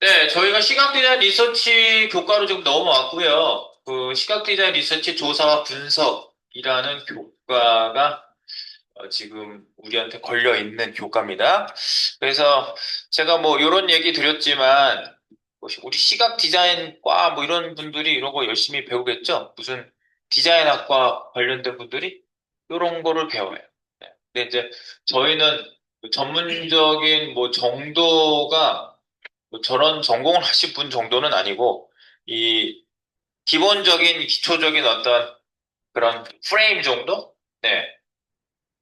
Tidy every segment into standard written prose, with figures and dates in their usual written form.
네, 저희가 시각 디자인 리서치 교과로 지금 넘어왔고요. 그 시각 디자인 리서치 조사와 분석이라는 교과가 지금 우리한테 걸려 있는 교과입니다. 그래서 제가 뭐 이런 얘기 드렸지만 우리 시각 디자인과 뭐 이런 분들이 이런 거 열심히 배우겠죠? 무슨 디자인학과 관련된 분들이 이런 거를 배워요. 네. 근데 이제 저희는 전문적인 뭐 정도가 뭐 저런 전공을 하신 분 정도는 아니고, 이 기본적인, 기초적인 어떤 그런 프레임 정도? 네.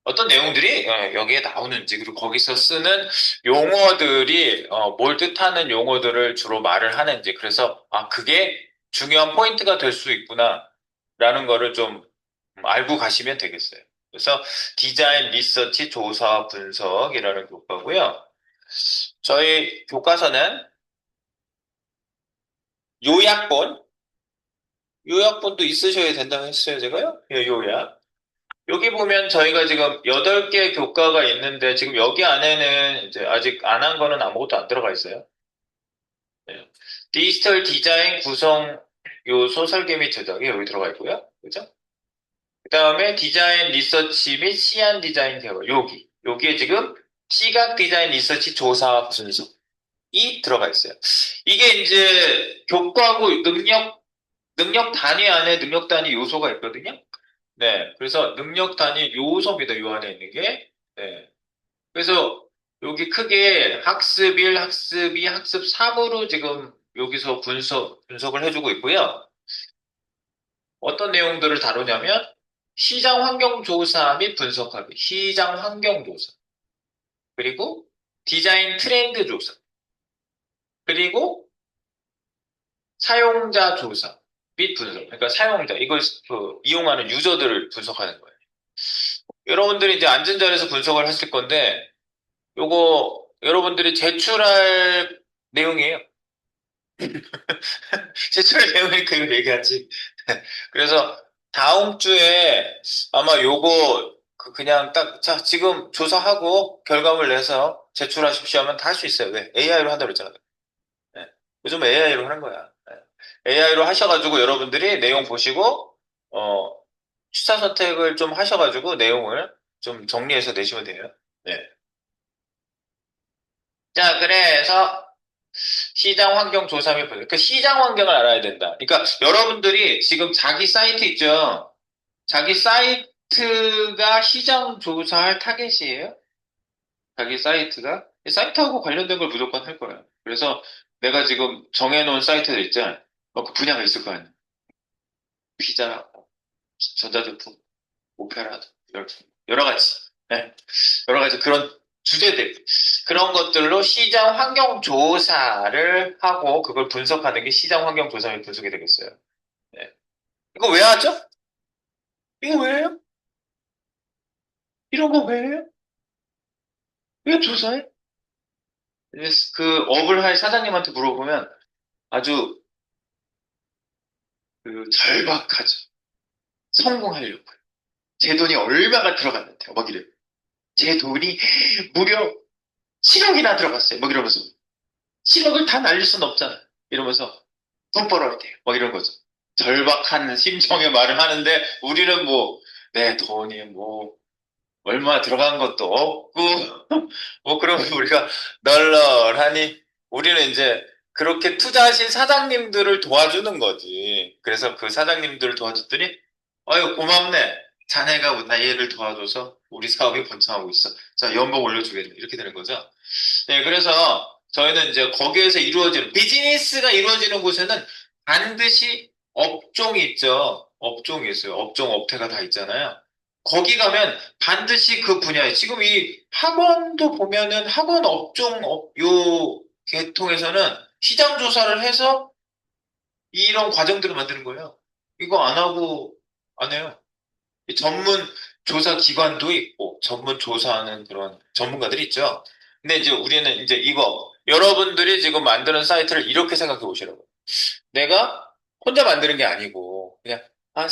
어떤 내용들이 여기에 나오는지, 그리고 거기서 쓰는 용어들이 뭘 뜻하는 용어들을 주로 말을 하는지, 그래서, 아, 그게 중요한 포인트가 될 수 있구나, 라는 거를 좀 알고 가시면 되겠어요. 그래서 디자인 리서치 조사 분석이라는 교과고요. 저희 교과서는 요약본, 요약본도 있으셔야 된다고 했어요, 제가요? 예, 요약. 여기 보면 저희가 지금 8개 교과가 있는데 지금 여기 안에는 이제 아직 안 한 거는 아무것도 안 들어가 있어요. 예. 디지털 디자인 구성 요소 설계 및 제작이 여기 들어가 있고요. 그죠? 그 다음에 디자인 리서치 및 시안 디자인 개발. 여기에 지금 시각 디자인 리서치 조사 분석이 들어가 있어요. 이게 이제 교과고 능력 단위 안에 능력 단위 요소가 있거든요. 네. 그래서 능력 단위 요소입니다. 요 안에 있는 게. 네. 그래서 여기 크게 학습 1, 학습 2, 학습 3으로 지금 여기서 분석을 해주고 있고요. 어떤 내용들을 다루냐면 시장 환경 조사 및 분석하기, 시장 환경 조사, 그리고 디자인 트렌드 조사, 그리고 사용자 조사 및 분석. 그러니까 사용자, 이걸 이용하는 유저들을 분석하는 거예요. 여러분들이 이제 앉은 자리에서 분석을 하실 건데, 요거 여러분들이 제출할 내용이에요. 제출할 내용이니까 이거 얘기하지. 그래서 다음 주에 아마 요거 그냥 딱, 자, 지금 조사하고 결과물 내서 제출하십시오 하면 다 할 수 있어요. 왜? AI로 한다고 그랬잖아요. 네. 요즘 AI로 하는 거야. AI로 하셔가지고 여러분들이 내용 보시고, 어, 취사 선택을 좀 하셔가지고 내용을 좀 정리해서 내시면 돼요. 네. 자, 그래서 시장 환경 조사 및 분석. 그 시장 환경을 알아야 된다. 그러니까 여러분들이 지금 자기 사이트 있죠? 자기 사이트가 시장 조사할 타겟이에요? 자기 사이트가? 이 사이트하고 관련된 걸 무조건 할 거예요. 그래서 내가 지금 정해놓은 사이트들 있잖아요. 그 분야가 있을 거 아니에요. 피자, 전자제품, 오페라, 여러 가지. 네. 여러 가지 그런 주제들. 그런 것들로 시장 환경 조사를 하고 그걸 분석하는 게 시장 환경 조사 및 분석이 되겠어요. 네. 이거 왜 하죠? 이거 왜 해요? 이런 거 왜 해요? 왜 조사해? 그 업을 할 사장님한테 물어보면 아주 그 절박하죠. 성공하려고. 제 돈이 얼마가 들어갔는데요. 막 이래요. 제 돈이 무려 7억이나 들어갔어요. 막 이러면서. 7억을 다 날릴 수는 없잖아. 이러면서 돈 벌어야 돼요. 막 이런 거죠. 절박한 심정의 말을 하는데 우리는 뭐, 내 돈이 뭐, 얼마 들어간 것도 없고, 뭐, 그러면 우리가 널널하니, 우리는 이제 그렇게 투자하신 사장님들을 도와주는 거지. 그래서 그 사장님들을 도와줬더니, 아유, 고맙네. 자네가 나 얘를 도와줘서 우리 사업이 번창하고 있어. 자, 연봉 올려주겠네. 이렇게 되는 거죠. 네, 그래서 저희는 이제 거기에서 이루어지는, 비즈니스가 이루어지는 곳에는 반드시 업종이 있죠. 업종이 있어요. 업종, 업태가 다 있잖아요. 거기 가면 반드시 그 분야에, 지금 이 학원도 보면은 학원 업종, 요 계통에서는 시장 조사를 해서 이런 과정들을 만드는 거예요. 이거 안 하고, 안 해요. 이 전문 조사 기관도 있고, 전문 조사하는 그런 전문가들이 있죠. 근데 이제 우리는 이제 이거, 여러분들이 지금 만드는 사이트를 이렇게 생각해 보시라고. 내가 혼자 만드는 게 아니고, 그냥, 아,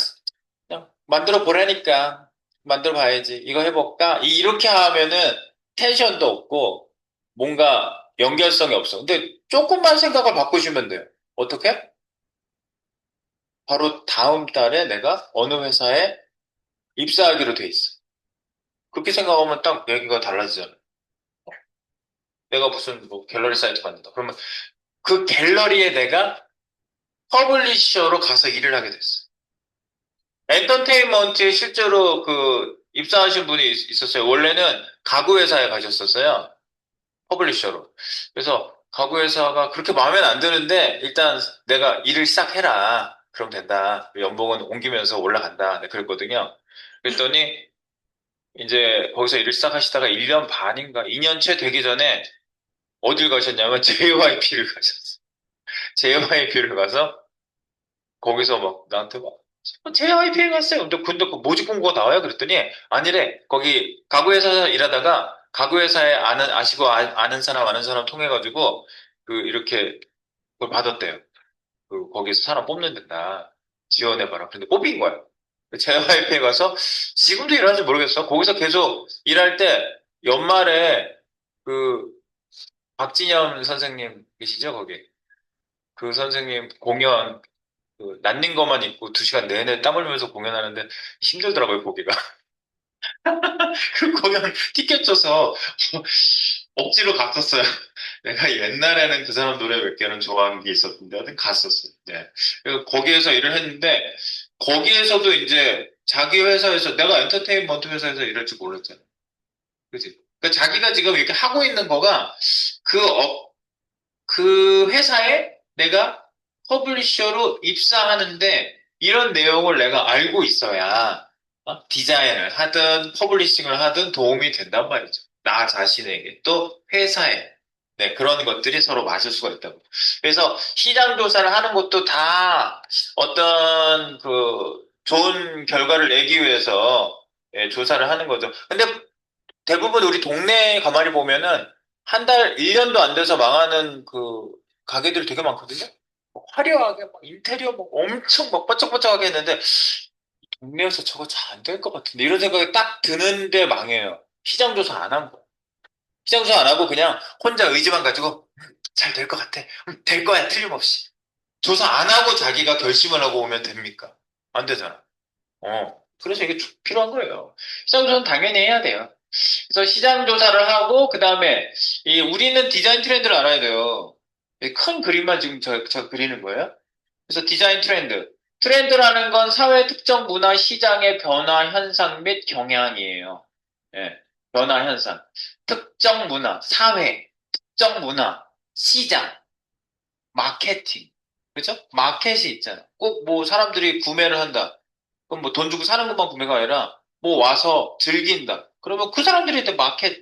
그냥 만들어 보라니까. 만들어 봐야지. 이거 해볼까? 이렇게 하면은 텐션도 없고, 뭔가 연결성이 없어. 근데 조금만 생각을 바꾸시면 돼요. 어떻게? 바로 다음 달에 내가 어느 회사에 입사하기로 돼 있어. 그렇게 생각하면 딱 얘기가 달라지잖아. 내가 무슨 뭐 갤러리 사이트 만든다. 그러면 그 갤러리에 내가 퍼블리셔로 가서 일을 하게 됐어. 엔터테인먼트에 실제로 그 입사하신 분이 있었어요. 원래는 가구 회사에 가셨었어요. 퍼블리셔로. 그래서 가구 회사가 그렇게 마음에 안 드는데 일단 내가 일을 시작해라. 그럼 된다. 연봉은 옮기면서 올라간다. 네, 그랬거든요. 그랬더니 이제 거기서 일을 시작하시다가 1년 반인가 2년째 되기 전에 어딜 가셨냐면 JYP를 가셨어요. JYP를 가서 거기서 막 나한테 막 JYP에 갔어요. 근데 그 모집 공고가 나와요? 그랬더니 아니래. 거기 가구회사에서 일하다가 가구회사에 아는 사람 아는 사람 통해 가지고 그 이렇게 그걸 받았대요. 그 거기서 사람 뽑는 데다 지원해봐라. 근데 뽑힌 거예요. JYP에 가서 지금도 일하는지 모르겠어. 거기서 계속 일할 때 연말에 그 박진영 선생님 계시죠? 거기. 그 선생님 공연 그 난닝 거만 입고 2시간 내내 땀 흘리면서 공연하는데 힘들더라고요, 보기가. 그 공연 티켓 줘서 억지로 갔었어요. 내가 옛날에는 그 사람 노래 몇 개는 좋아하는 게 있었는데, 하여튼 갔었어요. 네. 그래서 거기에서 일을 했는데, 거기에서도 이제 자기 회사에서, 내가 엔터테인먼트 회사에서 일할 줄 몰랐잖아. 그지? 그러니까 자기가 지금 이렇게 하고 있는 거가 그, 그 회사에 내가 퍼블리셔로 입사하는데 이런 내용을 내가 알고 있어야 디자인을 하든 퍼블리싱을 하든 도움이 된단 말이죠. 나 자신에게 또 회사에 네, 그런 것들이 서로 맞을 수가 있다고. 그래서 시장 조사를 하는 것도 다 어떤 그 좋은 결과를 내기 위해서 예, 조사를 하는 거죠. 근데 대부분 우리 동네에 가만히 보면은 한 달, 1년도 안 돼서 망하는 그 가게들이 되게 많거든요. 뭐 화려하게 막 인테리어 막 엄청 막 번쩍번쩍하게 했는데 동네에서 저거 잘 안 될 것 같은데 이런 생각이 딱 드는데 망해요. 시장 조사 안 한 거. 시장 조사 안 하고 그냥 혼자 의지만 가지고 잘 될 것 같아. 될 거야 틀림없이. 조사 안 하고 자기가 결심을 하고 오면 됩니까? 안 되잖아. 그래서 이게 필요한 거예요. 시장 조사는 당연히 해야 돼요. 그래서 시장 조사를 하고, 그 다음에, 우리는 디자인 트렌드를 알아야 돼요. 이큰 그림만 지금 저 그리는 거예요. 그래서 디자인 트렌드. 트렌드라는 건 사회 특정 문화 시장의 변화 현상 및 경향이에요. 예, 변화 현상. 특정 문화, 사회, 특정 문화, 시장, 마케팅. 그죠? 마켓이 있잖아. 꼭 뭐 사람들이 구매를 한다. 그럼 뭐 돈 주고 사는 것만 구매가 아니라 뭐 와서 즐긴다. 그러면 그 사람들이 이제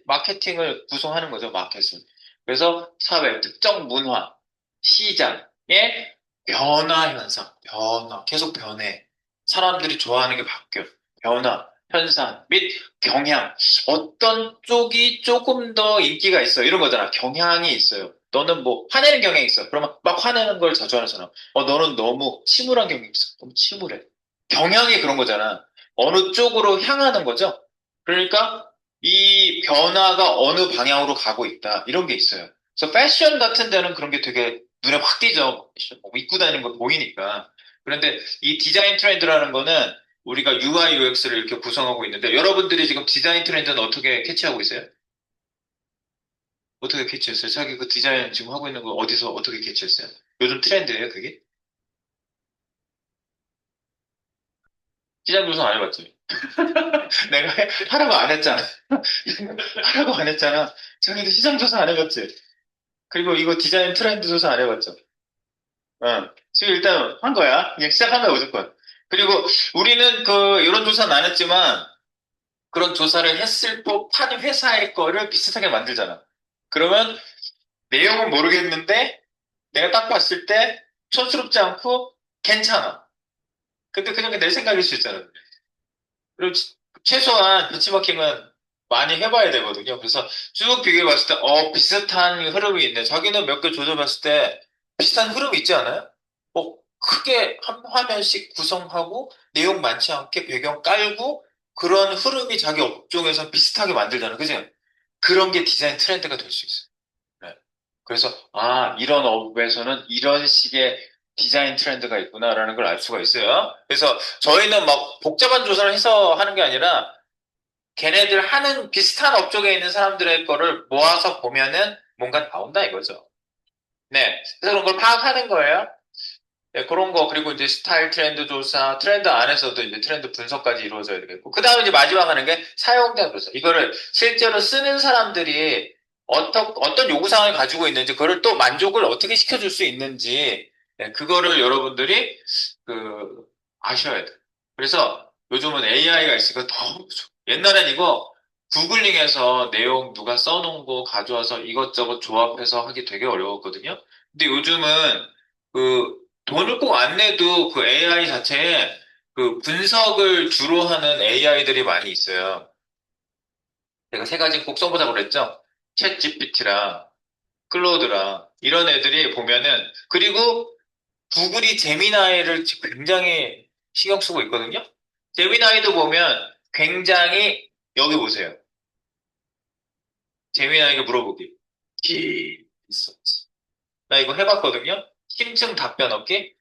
마케팅을 구성하는 거죠, 마켓은. 그래서 사회, 특정 문화, 시장의 변화 현상, 변화, 계속 변해. 사람들이 좋아하는 게 바뀌어. 변화, 현상 및 경향. 어떤 쪽이 조금 더 인기가 있어. 이런 거잖아. 경향이 있어요. 너는 뭐 화내는 경향이 있어. 그러면 막 화내는 걸 자주 하는 사람. 너는 너무 침울한 경향이 있어. 너무 침울해. 경향이 그런 거잖아. 어느 쪽으로 향하는 거죠. 그러니까 이 변화가 어느 방향으로 가고 있다. 이런 게 있어요. 그래서 패션 같은 데는 그런 게 되게 눈에 확 띄죠. 뭐 입고 다니는 거 보이니까. 그런데 이 디자인 트렌드라는 거는 우리가 UI, UX를 이렇게 구성하고 있는데 여러분들이 지금 디자인 트렌드는 어떻게 캐치하고 있어요? 어떻게 캐치했어요? 자기 그 디자인 지금 하고 있는 거 어디서 어떻게 캐치했어요? 요즘 트렌드예요, 그게? 시장 조사 안 해봤지? 내가 하라고 안 했잖아. 하라고 안 했잖아. 자기도 시장 조사 안 해봤지? 그리고 이거 디자인 트렌드 조사 안 해봤죠? 지금 일단 한 거야. 그냥 시작한 거야, 무조건. 그리고 우리는 그, 이런 조사는 안 했지만, 그런 조사를 했을 법한 회사의 거를 비슷하게 만들잖아. 그러면 내용은 모르겠는데, 내가 딱 봤을 때, 촌스럽지 않고, 괜찮아. 근데 그냥 내 생각일 수 있잖아. 그리고 최소한 benchmarking은 많이 해봐야 되거든요. 그래서 쭉 비교해 봤을 때, 비슷한 흐름이 있네. 자기는 몇 개 조져봤을 때 비슷한 흐름이 있지 않아요? 크게 한 화면씩 구성하고 내용 많지 않게 배경 깔고 그런 흐름이 자기 업종에서 비슷하게 만들잖아. 그지? 그런 게 디자인 트렌드가 될 수 있어요. 네. 그래서, 아, 이런 업에서는 이런 식의 디자인 트렌드가 있구나라는 걸 알 수가 있어요. 그래서 저희는 막 복잡한 조사를 해서 하는 게 아니라 걔네들 하는 비슷한 업종에 있는 사람들의 거를 모아서 보면은 뭔가 나온다 이거죠. 네. 그래서 그런 걸 파악하는 거예요. 네, 그런 거, 그리고 이제 스타일 트렌드 조사, 트렌드 안에서도 이제 트렌드 분석까지 이루어져야 되겠고, 그 다음에 이제 마지막 하는 게 사용자 조사. 이거를 실제로 쓰는 사람들이 어떤 요구사항을 가지고 있는지, 그거를 또 만족을 어떻게 시켜줄 수 있는지, 네, 그거를 여러분들이, 그, 아셔야 돼요. 그래서 요즘은 AI가 있으니까 더, 옛날엔 이거 구글링해서 내용 누가 써놓은 거 가져와서 이것저것 조합해서 하기 되게 어려웠거든요. 근데 요즘은 그 돈을 꼭 안 내도 그 AI 자체에 그 분석을 주로 하는 AI들이 많이 있어요. 제가 세 가지 꼭 써보자고 그랬죠? 챗 GPT랑 클로드랑 이런 애들이 보면은 그리고 구글이 제미나이를 굉장히 신경 쓰고 있거든요. 제미나이도 보면 굉장히 여기 보세요. 제미나이가 물어보기. 있었지. 나 이거 해봤거든요. 심층 답변 얻기.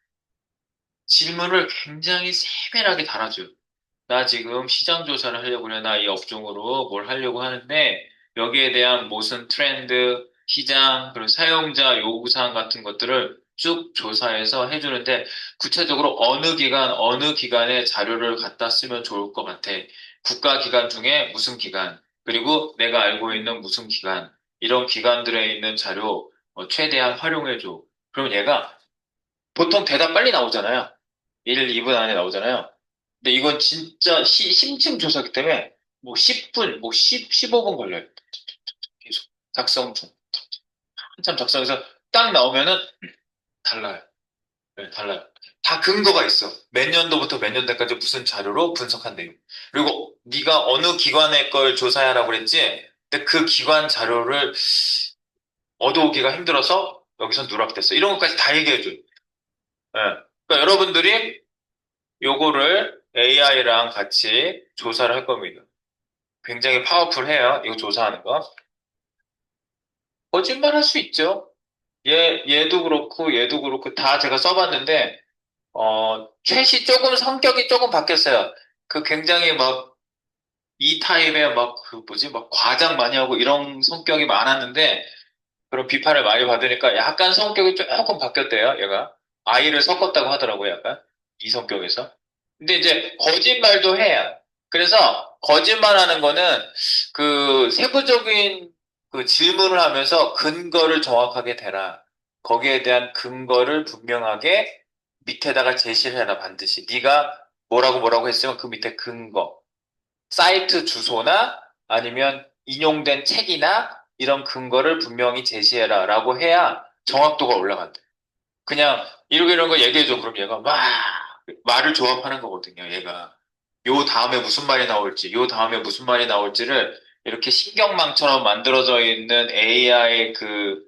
질문을 굉장히 세밀하게 달아줘요. 나 지금 시장 조사를 하려고 해. 나 이 업종으로 뭘 하려고 하는데 여기에 대한 무슨 트렌드, 시장, 그리고 사용자 요구사항 같은 것들을 쭉 조사해서 해주는데 구체적으로 어느 기관에 자료를 갖다 쓰면 좋을 것 같아. 국가 기관 중에 무슨 기관, 그리고 내가 알고 있는 무슨 기관, 이런 기관들에 있는 자료 최대한 활용해줘. 그럼 얘가 보통 대답 빨리 나오잖아요. 1, 2분 안에 나오잖아요. 근데 이건 진짜 심층 조사기 때문에 뭐 10분, 뭐 15분 걸려요. 계속 작성 중. 한참 작성해서 딱 나오면은 달라요. 네, 달라요. 다 근거가 있어. 몇 년도부터 몇 년도까지 무슨 자료로 분석한 내용. 그리고 네가 어느 기관의 걸 조사하라고 그랬지? 근데 그 기관 자료를 얻어오기가 힘들어서 여기서 누락됐어. 이런 것까지 다 얘기해줘요. 예. 그러니까 여러분들이 요거를 AI랑 같이 조사를 할 겁니다. 굉장히 파워풀해요. 이거 조사하는 거. 거짓말 할 수 있죠. 얘도 그렇고, 얘도 그렇고, 다 제가 써봤는데, 챗이 조금 성격이 조금 바뀌었어요. 그 굉장히 막, 이 타입의 막, 그 뭐지, 막 과장 많이 하고 이런 성격이 많았는데, 그런 비판을 많이 받으니까 약간 성격이 조금 바뀌었대요, 얘가. 아이를 섞었다고 하더라고요, 약간. 이 성격에서. 근데 이제 거짓말도 해요. 그래서 거짓말하는 거는 그 세부적인 그 질문을 하면서 근거를 정확하게 대라. 거기에 대한 근거를 분명하게 밑에다가 제시를 해라, 반드시. 네가 뭐라고 뭐라고 했으면 그 밑에 근거. 사이트 주소나 아니면 인용된 책이나 이런 근거를 분명히 제시해라 라고 해야 정확도가 올라간대. 그냥 이러고 이런 거 얘기해줘. 그럼 얘가 막 말을 조합하는 거거든요. 얘가 요 다음에 무슨 말이 나올지, 요 다음에 무슨 말이 나올지를 이렇게 신경망처럼 만들어져 있는 AI 그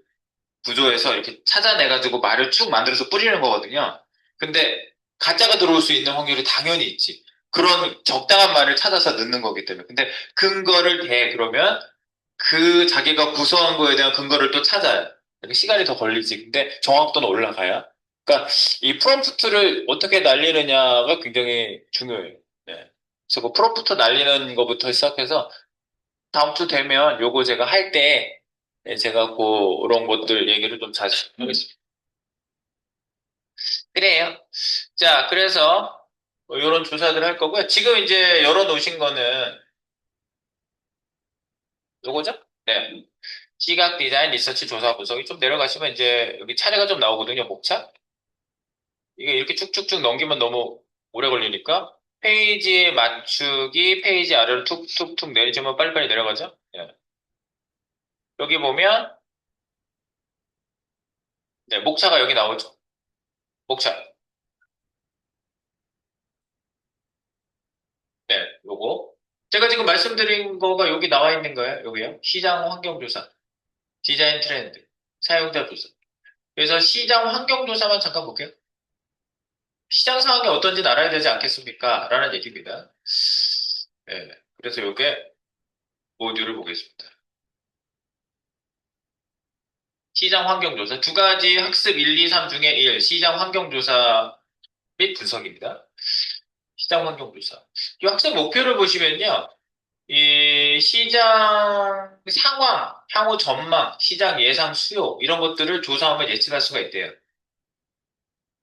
구조에서 이렇게 찾아내가지고 말을 쭉 만들어서 뿌리는 거거든요. 근데 가짜가 들어올 수 있는 확률이 당연히 있지. 그런 적당한 말을 찾아서 넣는 거기 때문에. 근데 근거를 대 그러면 그 자기가 구성한 거에 대한 근거를 또 찾아요. 그러니까 시간이 더 걸리지. 근데 정확도는 올라가야. 그러니까 이 프롬프트를 어떻게 날리느냐가 굉장히 중요해요. 네. 그래서 그 프롬프트 날리는 것부터 시작해서 다음 주 되면 요거 제가 할 때 제가 그런 것들 얘기를 좀 자세히 하겠습니다. 그래요. 자, 그래서 이런 조사들 할 거고요. 지금 이제 열어놓으신 거는 요거죠? 네. 시각 디자인 리서치 조사 분석이 좀 내려가시면 이제 여기 차례가 좀 나오거든요. 목차. 이게 이렇게 쭉쭉쭉 넘기면 너무 오래 걸리니까 페이지 맞추기, 페이지 아래로 툭툭툭 내리시면 빨리빨리 내려가죠. 네. 여기 보면 네, 목차가 여기 나오죠. 목차. 네, 요거. 제가 지금 말씀드린 거가 여기 나와 있는 거예요. 여기요. 시장 환경 조사, 디자인 트렌드, 사용자 조사. 그래서 시장 환경 조사만 잠깐 볼게요. 시장 상황이 어떤지 알아야 되지 않겠습니까? 라는 얘기입니다. 네, 그래서 요게 모듈을 보겠습니다. 시장 환경조사. 두 가지 학습 1, 2, 3 중에 1, 시장 환경조사 및 분석입니다. 시장 환경조사. 이 학습 목표를 보시면요. 이 시장 상황, 향후 전망, 시장 예상 수요, 이런 것들을 조사하면 예측할 수가 있대요.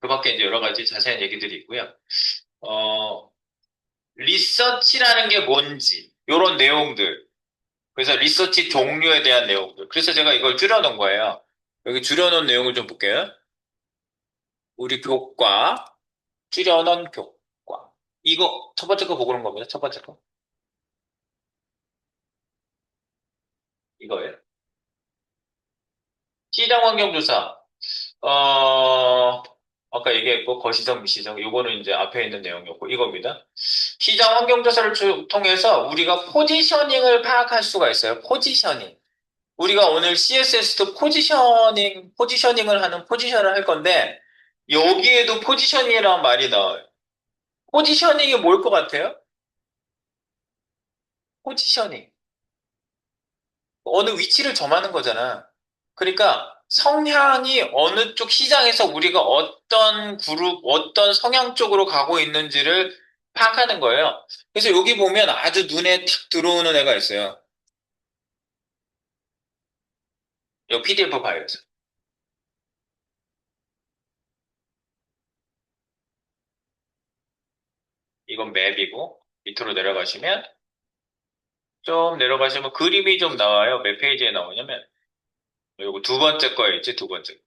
그 밖에 이제 여러 가지 자세한 얘기들이 있고요. 어, 리서치라는 게 뭔지, 요런 내용들. 그래서 리서치 종류에 대한 내용들. 그래서 제가 이걸 줄여놓은 거예요. 여기 줄여놓은 내용을 좀 볼게요. 우리 교과, 줄여놓은 교과. 이거 첫 번째 거 보고 는 겁니다. 첫 번째 거. 이거예요. 시장 환경조사. 어, 아까 얘기했고, 거시적, 미시적. 요거는 이제 앞에 있는 내용이었고, 이겁니다. 시장 환경조사를 통해서 우리가 포지셔닝을 파악할 수가 있어요. 포지셔닝. 우리가 오늘 CSS도 포지셔닝을 하는 포지션을 할 건데, 여기에도 포지셔닝이라는 말이 나와요. 포지셔닝이 뭘 것 같아요? 포지셔닝. 어느 위치를 점하는 거잖아. 그러니까 성향이 어느 쪽 시장에서 우리가 어떤 그룹, 어떤 성향 쪽으로 가고 있는지를 파악하는 거예요. 그래서 여기 보면 아주 눈에 탁 들어오는 애가 있어요. 이 PDF 파일에서. 이건 맵이고, 밑으로 내려가시면, 좀 내려가시면 그림이 좀 나와요. 몇 페이지에 나오냐면, 요거 두 번째 거에 있지, 두 번째.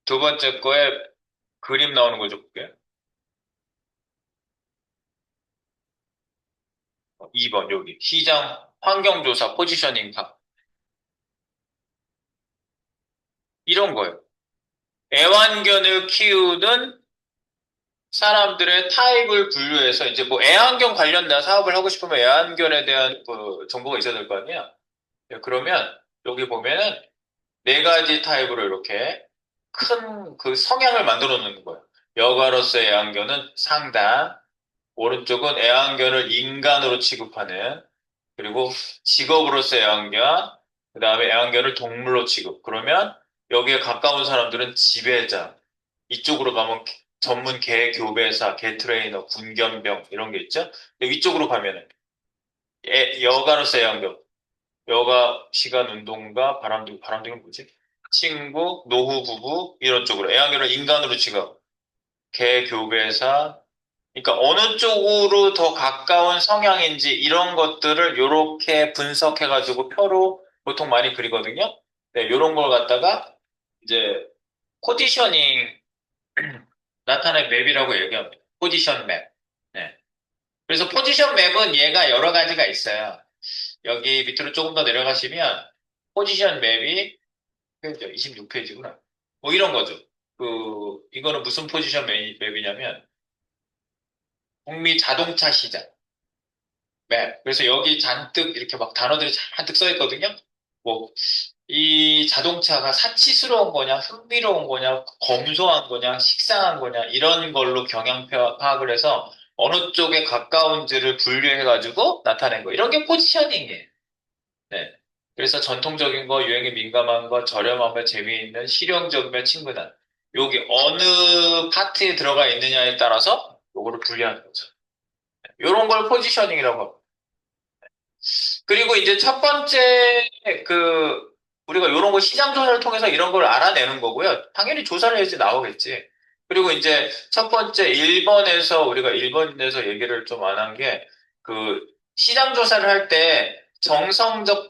두 번째 거에 그림 나오는 걸 좀 볼게요. 2번, 여기. 시장 환경조사 포지셔닝 파. 이런 거예요. 애완견을 키우는 사람들의 타입을 분류해서 이제 뭐 애완견 관련된 사업을 하고 싶으면 애완견에 대한 그 정보가 있어야 될 거 아니야? 네, 그러면 여기 보면은 네 가지 타입으로 이렇게 큰 그 성향을 만들어 놓는 거예요. 여가로서의 애완견은 상당, 오른쪽은 애완견을 인간으로 취급하는, 그리고 직업으로서의 애완견, 그 다음에 애완견을 동물로 취급. 그러면 여기에 가까운 사람들은 지배자. 이쪽으로 가면 전문 개 교배사, 개 트레이너, 군견병 이런 게 있죠. 근데 위쪽으로 가면은 여가로서의 애완견, 여가 시간 운동가, 바람둥이는 뭐지? 친구, 노후 부부 이런 쪽으로 애완견을 인간으로 취급. 개 교배사, 그러니까 어느 쪽으로 더 가까운 성향인지 이런 것들을 이렇게 분석해가지고 표로 보통 많이 그리거든요. 네, 이런 걸 갖다가 이제 포지셔닝 나타낸 맵이라고 얘기합니다. 포지션 맵. 네. 그래서 포지션 맵은 얘가 여러 가지가 있어요. 여기 밑으로 조금 더 내려가시면 포지션 맵이 26페이지구나. 뭐 이런 거죠. 이거는 무슨 포지션 맵이냐면 북미 자동차 시장. 네. 그래서 여기 잔뜩 이렇게 막 단어들이 잔뜩 써 있거든요. 뭐, 이 자동차가 사치스러운 거냐, 흥미로운 거냐, 검소한 거냐, 식상한 거냐, 이런 걸로 경향 파악을 해서 어느 쪽에 가까운지를 분류해가지고 나타낸 거. 이런 게 포지셔닝이에요. 네. 그래서 전통적인 거, 유행에 민감한 거, 저렴하며 재미있는, 실용적이며 친근한. 여기 어느 파트에 들어가 있느냐에 따라서 요거를 분류하는 거죠. 이런 걸 포지셔닝이라고 합니다. 그리고 이제 첫 번째, 우리가 이런 거 시장 조사를 통해서 이런 걸 알아내는 거고요. 당연히 조사를 해야지 나오겠지. 그리고 이제 첫 번째 1번에서 우리가 1번에서 얘기를 좀 안 한 게, 시장 조사를 할 때 정성적,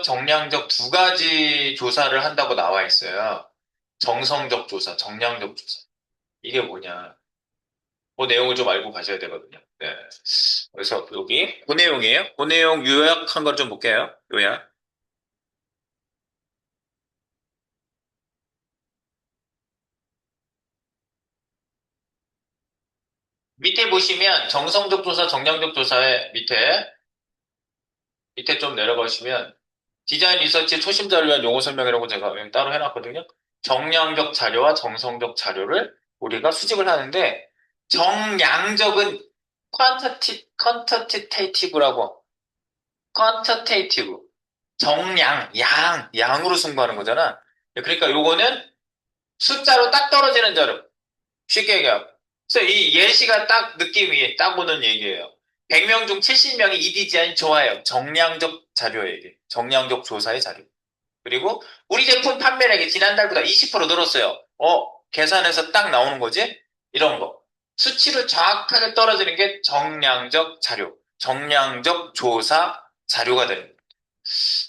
정량적 두 가지 조사를 한다고 나와 있어요. 정성적 조사, 정량적 조사. 이게 뭐냐. 그 내용을 좀 알고 가셔야 되거든요. 네. 그래서 여기 그 내용이에요. 그 내용 요약한 걸 좀 볼게요. 요약. 밑에 보시면 정성적 조사, 정량적 조사의 밑에 좀 내려가시면 디자인 리서치 초심자를 위한 용어 설명이라고 제가 여기 따로 해놨거든요. 정량적 자료와 정성적 자료를 우리가 수집을 하는데 정량적은 퀀터티테이티브라고 퀀터테이티브 양으로 승부하는 거잖아. 그러니까 요거는 숫자로 딱 떨어지는 자료. 쉽게 얘기하고. 그래서 이 예시가 딱 느낌이 딱 오는 얘기예요. 100명 중 70명이 이 디자인 좋아해요. 정량적 자료 얘기. 정량적 조사의 자료. 그리고 우리 제품 판매량이 지난달보다 20% 늘었어요. 계산해서 딱 나오는 거지? 이런 거. 수치를 정확하게 떨어지는 게 정량적 자료, 정량적 조사 자료가 되는 거예요.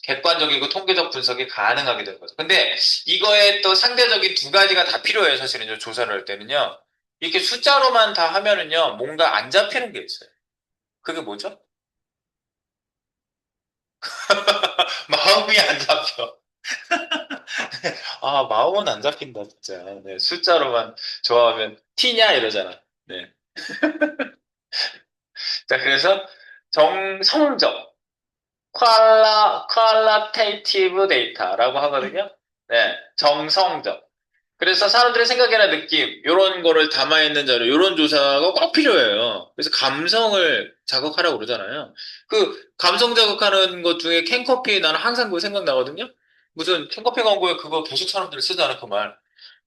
객관적이고 통계적 분석이 가능하게 되는 거죠. 근데 이거에 또 상대적인 두 가지가 다 필요해요. 사실은 조사를 할 때는요. 이렇게 숫자로만 다 하면은요, 뭔가 안 잡히는 게 있어요. 그게 뭐죠? 마음이 안 잡혀. 아, 마음은 안 잡힌다, 진짜. 네, 숫자로만 좋아하면 티냐 이러잖아. 네. 자, 그래서 정성적, 퀄라테이티브 데이터라고 하거든요. 네, 정성적. 그래서 사람들의 생각이나 느낌, 이런 거를 담아있는 자료, 이런 조사가 꼭 필요해요. 그래서 감성을 자극하라고 그러잖아요. 그 감성 자극하는 것 중에 캔커피 나는 항상 그거 생각나거든요. 무슨 캔커피 광고에 그거 계속 사람들이 쓰잖아, 그 말.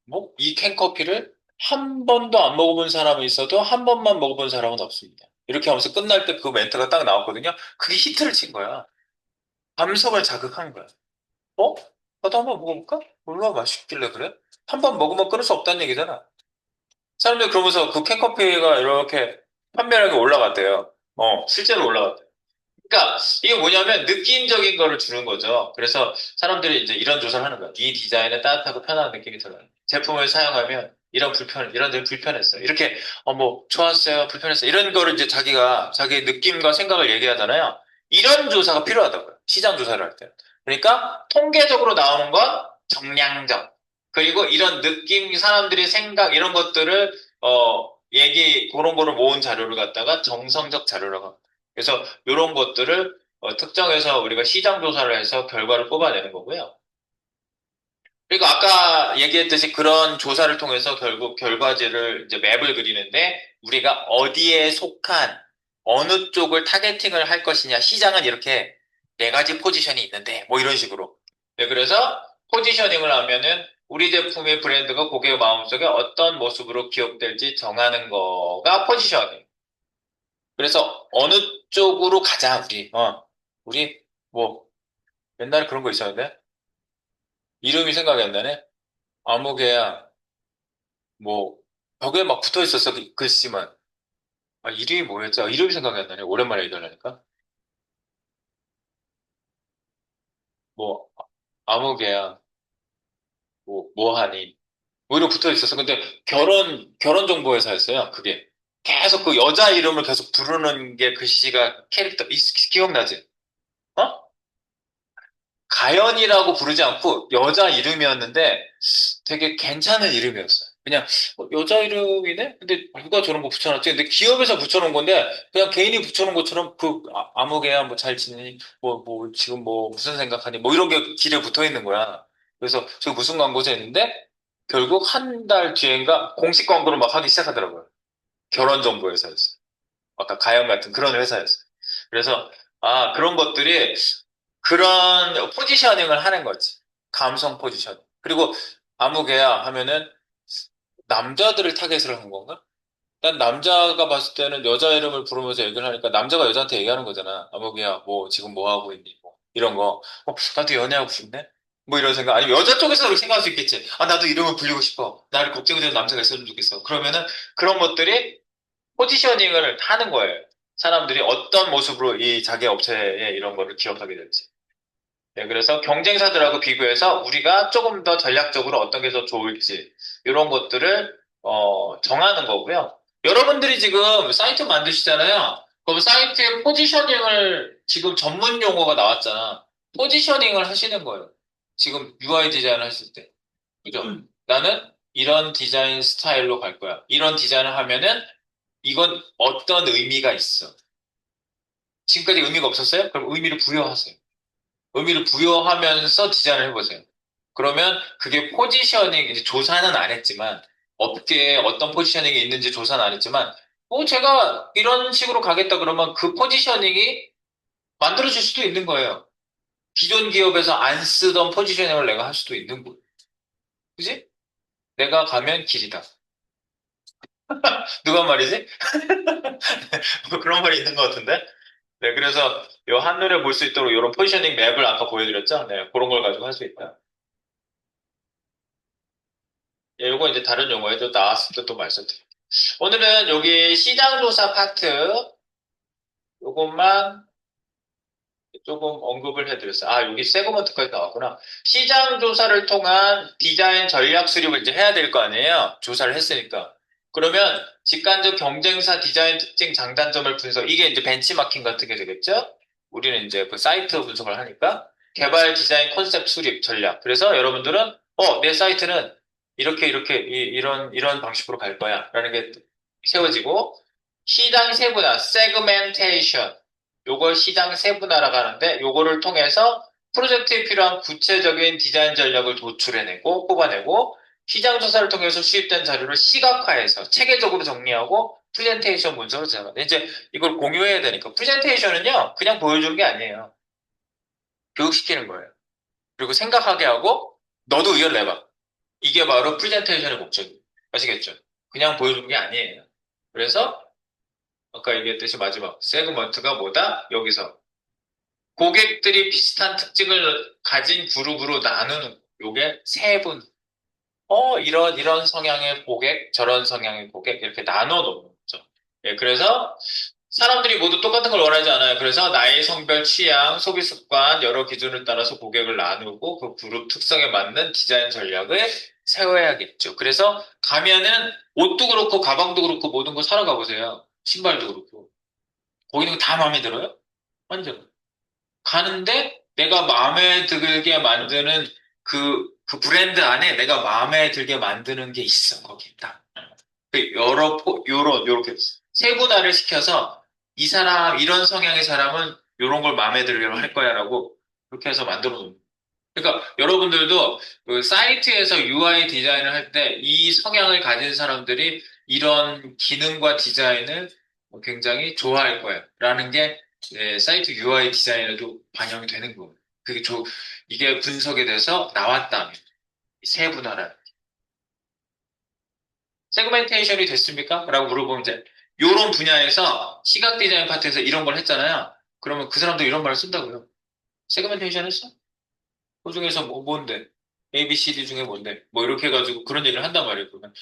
뭐, 이 캔커피를 한 번도 안 먹어본 사람이 있어도 한 번만 먹어본 사람은 없습니다. 이렇게 하면서 끝날 때 그 멘트가 딱 나왔거든요. 그게 히트를 친 거야. 감성을 자극한 거야. 어? 나도 한번 먹어볼까? 얼마나 맛있길래 그래? 한 번 먹으면 끊을 수 없다는 얘기잖아. 사람들이 그러면서 그 캔커피가 이렇게 판매량이 올라갔대요. 실제로 올라갔대요. 그러니까 이게 뭐냐면 느낌적인 거를 주는 거죠. 그래서 사람들이 이제 이런 조사를 하는 거야. 이 디자인은 따뜻하고 편안한 느낌이 들어요. 제품을 사용하면 이런 데 불편했어요. 이렇게 뭐 좋았어요, 불편했어요. 이런 거를 이제 자기가 자기의 느낌과 생각을 얘기하잖아요. 이런 조사가 필요하다고요. 시장 조사를 할 때. 그러니까 통계적으로 나오는 건 정량적. 그리고 이런 느낌, 사람들의 생각 이런 것들을 그런 거를 모은 자료를 갖다가 정성적 자료라고 합니다. 그래서 이런 것들을 특정해서 우리가 시장 조사를 해서 결과를 뽑아내는 거고요. 그리고 아까 얘기했듯이 그런 조사를 통해서 결국 결과지를 이제 맵을 그리는데 우리가 어디에 속한 어느 쪽을 타겟팅을 할 것이냐. 시장은 이렇게 네 가지 포지션이 있는데 뭐 이런 식으로. 네, 그래서 포지셔닝을 하면은 우리 제품의 브랜드가 고객의 마음속에 어떤 모습으로 기억될지 정하는 거가 포지셔닝. 그래서 어느 쪽으로 가자, 우리. 우리, 뭐, 옛날에 그런 거 있었는데? 이름이 생각이 안 나네? 아무개야, 뭐, 벽에 막 붙어 있었어, 글씨만. 아, 이름이 뭐였지? 이름이 생각이 안 나네. 오랜만에 얘기하려니까. 뭐, 아무개야, 뭐 하니. 뭐 이런 거 붙어 있었어. 근데 결혼 정보회사였어요, 그게. 계속 그 여자 이름을 계속 부르는 게 글씨가 캐릭터, 기억나지? 어? 가연이라고 부르지 않고 여자 이름이었는데 되게 괜찮은 이름이었어요. 그냥 여자 이름이네? 근데 누가 저런 거 붙여놨지? 근데 기업에서 붙여놓은 건데 그냥 개인이 붙여놓은 것처럼 그 아무개야 뭐 잘 지내니? 뭐 지금 뭐 무슨 생각하니? 뭐 이런 게 길에 붙어 있는 거야. 그래서 저 무슨 광고지 했는데 결국 한 달 뒤엔가 공식 광고를 막 하기 시작하더라고요. 결혼정보회사였어요. 아까 가연 같은 그런 회사였어요. 그래서 그런 것들이 그런 포지셔닝을 하는 거지. 감성 포지셔닝. 그리고 아무개야 하면은 남자들을 타겟을 한 건가? 난 남자가 봤을 때는 여자 이름을 부르면서 얘기를 하니까 남자가 여자한테 얘기하는 거잖아. 아무개야, 뭐 지금 뭐 하고 있니? 뭐 이런 거. 나도 연애하고 싶네? 뭐 이런 생각. 아니면 여자 쪽에서 그렇게 생각할 수 있겠지. 나도 이름을 불리고 싶어. 나를 걱정해주는 남자가 있었으면 좋겠어. 그러면은 그런 것들이 포지셔닝을 하는 거예요. 사람들이 어떤 모습으로 이 자기 업체의 이런 거를 기억하게 될지. 네, 그래서 경쟁사들하고 비교해서 우리가 조금 더 전략적으로 어떤 게 더 좋을지 이런 것들을 정하는 거고요. 여러분들이 지금 사이트 만드시잖아요. 그럼 사이트에 포지셔닝을 지금 전문 용어가 나왔잖아. 포지셔닝을 하시는 거예요. 지금 UI 디자인 하실 때. 그죠? 나는 이런 디자인 스타일로 갈 거야. 이런 디자인을 하면은 이건 어떤 의미가 있어. 지금까지 의미가 없었어요? 그럼 의미를 부여하세요. 의미를 부여하면서 디자인을 해보세요. 그러면 그게 포지셔닝, 이제 조사는 안 했지만, 업계에 어떤 포지셔닝이 있는지 조사는 안 했지만, 제가 이런 식으로 가겠다 그러면 그 포지셔닝이 만들어질 수도 있는 거예요. 기존 기업에서 안 쓰던 포지셔닝을 내가 할 수도 있는 거야. 그지? 내가 가면 길이다. 누가 말이지? 뭐 그런 말이 있는 것 같은데? 네, 그래서 요 한눈에 볼 수 있도록 이런 포지셔닝 맵을 아까 보여드렸죠? 네, 그런 걸 가지고 할 수 있다. 예, 요거 이제 다른 용어에 또 나왔을 때 또 말씀드릴게요. 오늘은 여기 시장조사 파트, 요것만 조금 언급을 해드렸어요. 아, 여기 세그먼트까지 나왔구나. 시장 조사를 통한 디자인 전략 수립을 이제 해야 될 거 아니에요? 조사를 했으니까. 그러면 직관적 경쟁사 디자인 특징 장단점을 분석, 이게 이제 벤치마킹 같은 게 되겠죠? 우리는 이제 그 사이트 분석을 하니까. 개발 디자인 컨셉 수립 전략. 그래서 여러분들은, 내 사이트는 이렇게, 이런 방식으로 갈 거야. 라는 게 세워지고, 시장 세분화, 세그멘테이션. 요걸 시장 세분화라고 하는데 요거를 통해서 프로젝트에 필요한 구체적인 디자인 전략을 도출해내고 뽑아내고 시장 조사를 통해서 수입된 자료를 시각화해서 체계적으로 정리하고 프레젠테이션 문서로 제작한다. 이제 이걸 공유해야 되니까 프레젠테이션은요 그냥 보여주는 게 아니에요. 교육시키는 거예요. 그리고 생각하게 하고 너도 의견을 내봐. 이게 바로 프레젠테이션의 목적이에요. 아시겠죠? 그냥 보여주는 게 아니에요. 그래서 아까 얘기했듯이 마지막 세그먼트가 뭐다? 여기서 고객들이 비슷한 특징을 가진 그룹으로 나누는 요게 세 분. 이런 성향의 고객, 저런 성향의 고객 이렇게 나눠 놓는 거죠. 예, 그래서 사람들이 모두 똑같은 걸 원하지 않아요. 그래서 나이, 성별, 취향, 소비 습관 여러 기준을 따라서 고객을 나누고 그 그룹 특성에 맞는 디자인 전략을 세워야겠죠. 그래서 가면은 옷도 그렇고 가방도 그렇고 모든 거 사러 가보세요. 신발도 그렇고. 거기 있는 거 다 마음에 들어요? 완전. 가는데 내가 마음에 들게 만드는 그 브랜드 안에 내가 마음에 들게 만드는 게 있어, 거기 딱. 요렇게 세분화를 시켜서 이 사람, 이런 성향의 사람은 요런 걸 마음에 들려고 할 거야라고 그렇게 해서 만들어 놓는. 그러니까 여러분들도 그 사이트에서 UI 디자인을 할 때 이 성향을 가진 사람들이 이런 기능과 디자인을 굉장히 좋아할 거야. 라는 게 사이트 UI 디자인에도 반영이 되는 거예요. 이게 분석이 돼서 나왔다면 세분화라. 세그멘테이션이 됐습니까? 라고 물어보면 이제 이런 분야에서 시각 디자인 파트에서 이런 걸 했잖아요. 그러면 그 사람도 이런 말을 쓴다고요. 세그멘테이션 했어? 그 중에서 뭐 뭔데? A, B, C, D 중에 뭔데? 뭐 이렇게 해가지고 그런 얘기를 한단 말이에요. 그러면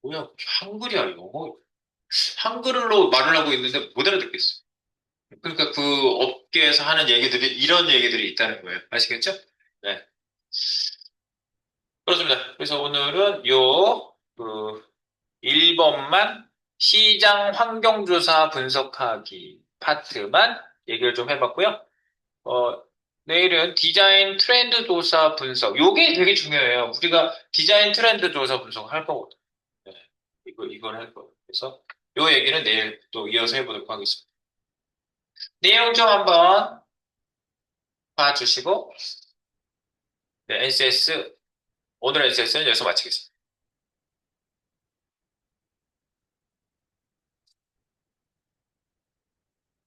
뭐야 한글이야 이거. 한글로 말을 하고 있는데 못 알아듣겠어. 그러니까 그 업계에서 하는 얘기들이 이런 얘기들이 있다는 거예요. 아시겠죠? 네. 그렇습니다. 그래서 오늘은 그 1번만 시장 환경조사 분석하기 파트만 얘기를 좀 해봤고요. 어, 내일은 디자인 트렌드 조사 분석. 요게 되게 중요해요. 우리가 디자인 트렌드 조사 분석할 거거든요. 네, 이걸 할 거예요. 그래서 요 얘기는 내일 또 이어서 해보도록 하겠습니다. 내용 좀 한번 봐주시고, 네, NCS, 오늘 NCS는 여기서 마치겠습니다.